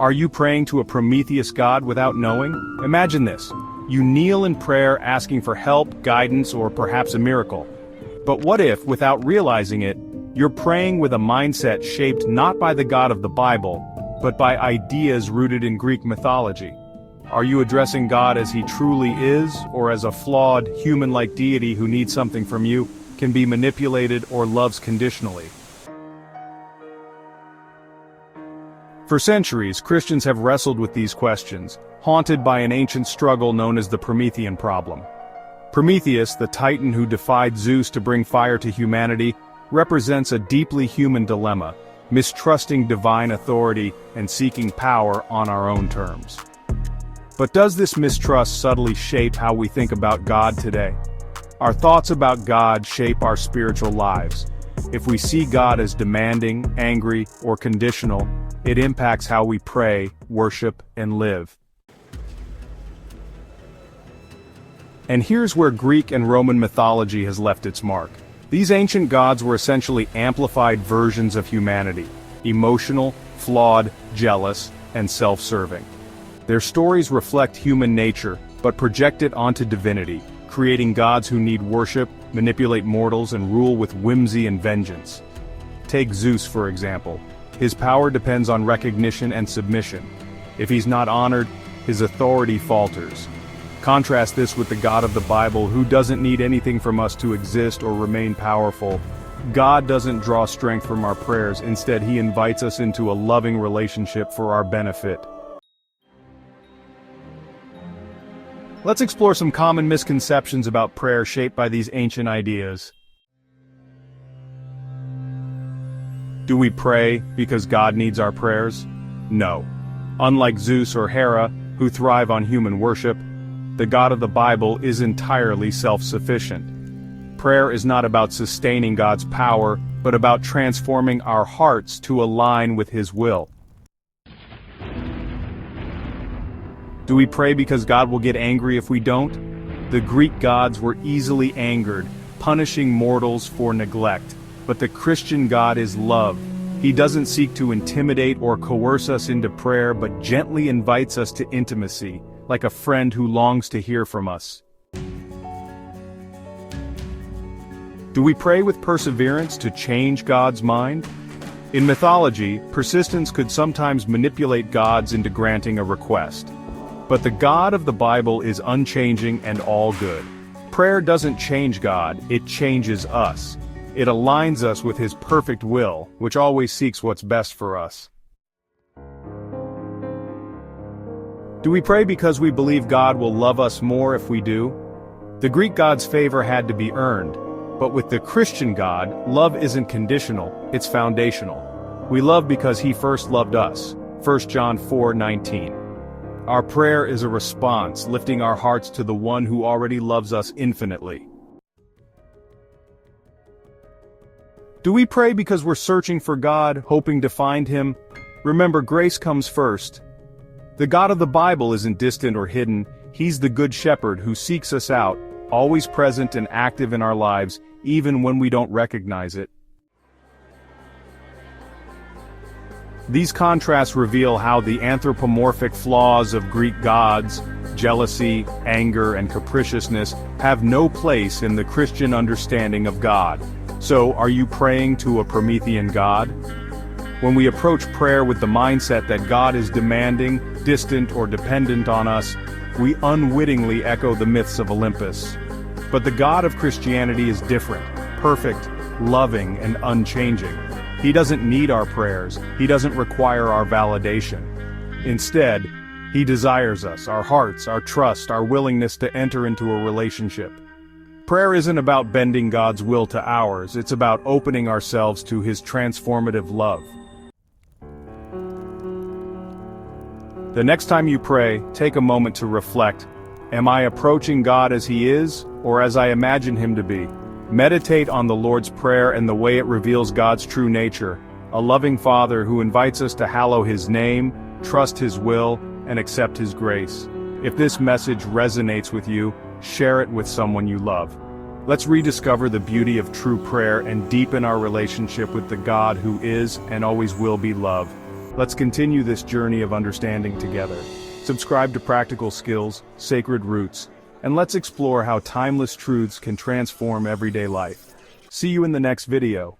Are you praying to a Prometheus god without knowing? Imagine this. You kneel in prayer asking for help, guidance, or perhaps a miracle. But what if, without realizing it, you're praying with a mindset shaped not by the God of the Bible, but by ideas rooted in Greek mythology? Are you addressing God as he truly is, or as a flawed, human-like deity who needs something from you, can be manipulated, or loves conditionally? For centuries, Christians have wrestled with these questions, haunted by an ancient struggle known as the Promethean Problem. Prometheus, the titan who defied Zeus to bring fire to humanity, represents a deeply human dilemma, mistrusting divine authority and seeking power on our own terms. But does this mistrust subtly shape how we think about God today? Our thoughts about God shape our spiritual lives. If we see God as demanding, angry, or conditional, it impacts how we pray, worship, and live. And here's where Greek and Roman mythology has left its mark. These ancient gods were essentially amplified versions of humanity, emotional, flawed, jealous, and self-serving. Their stories reflect human nature, but project it onto divinity, creating gods who need worship, manipulate mortals, and rule with whimsy and vengeance. Take Zeus, for example. His power depends on recognition and submission. If he's not honored, his authority falters. Contrast this with the God of the Bible, who doesn't need anything from us to exist or remain powerful. God doesn't draw strength from our prayers, instead he invites us into a loving relationship for our benefit. Let's explore some common misconceptions about prayer shaped by these ancient ideas. Do we pray because God needs our prayers? No. Unlike Zeus or Hera, who thrive on human worship, the God of the Bible is entirely self-sufficient. Prayer is not about sustaining God's power, but about transforming our hearts to align with his will. Do we pray because God will get angry if we don't? The Greek gods were easily angered, punishing mortals for neglect. But the Christian God is love. He doesn't seek to intimidate or coerce us into prayer, but gently invites us to intimacy, like a friend who longs to hear from us. Do we pray with perseverance to change God's mind? In mythology, persistence could sometimes manipulate gods into granting a request. But the God of the Bible is unchanging and all good. Prayer doesn't change God, it changes us. It aligns us with his perfect will, which always seeks what's best for us. Do we pray because we believe God will love us more if we do? The Greek god's favor had to be earned, but with the Christian God, love isn't conditional, it's foundational. We love because he first loved us. 1 John 4:19. Our prayer is a response, lifting our hearts to the one who already loves us infinitely. Do we pray because we're searching for God, hoping to find him? Remember, grace comes first. The God of the Bible isn't distant or hidden. He's the good shepherd who seeks us out, always present and active in our lives, even when we don't recognize it. These contrasts reveal how the anthropomorphic flaws of Greek gods, jealousy, anger, and capriciousness, have no place in the Christian understanding of God. So, are you praying to a Promethean God? When we approach prayer with the mindset that God is demanding, distant, or dependent on us, we unwittingly echo the myths of Olympus. But the God of Christianity is different, perfect, loving, and unchanging. He doesn't need our prayers, he doesn't require our validation. Instead, he desires us, our hearts, our trust, our willingness to enter into a relationship. Prayer isn't about bending God's will to ours, it's about opening ourselves to his transformative love. The next time you pray, take a moment to reflect. Am I approaching God as he is, or as I imagine him to be? Meditate on the Lord's Prayer and the way it reveals God's true nature, a loving Father who invites us to hallow his name, trust his will, and accept his grace. If this message resonates with you, share it with someone you love. Let's rediscover the beauty of true prayer and deepen our relationship with the God who is and always will be love. Let's continue this journey of understanding together. Subscribe to Practical Skills, Sacred Roots, and let's explore how timeless truths can transform everyday life. See you in the next video.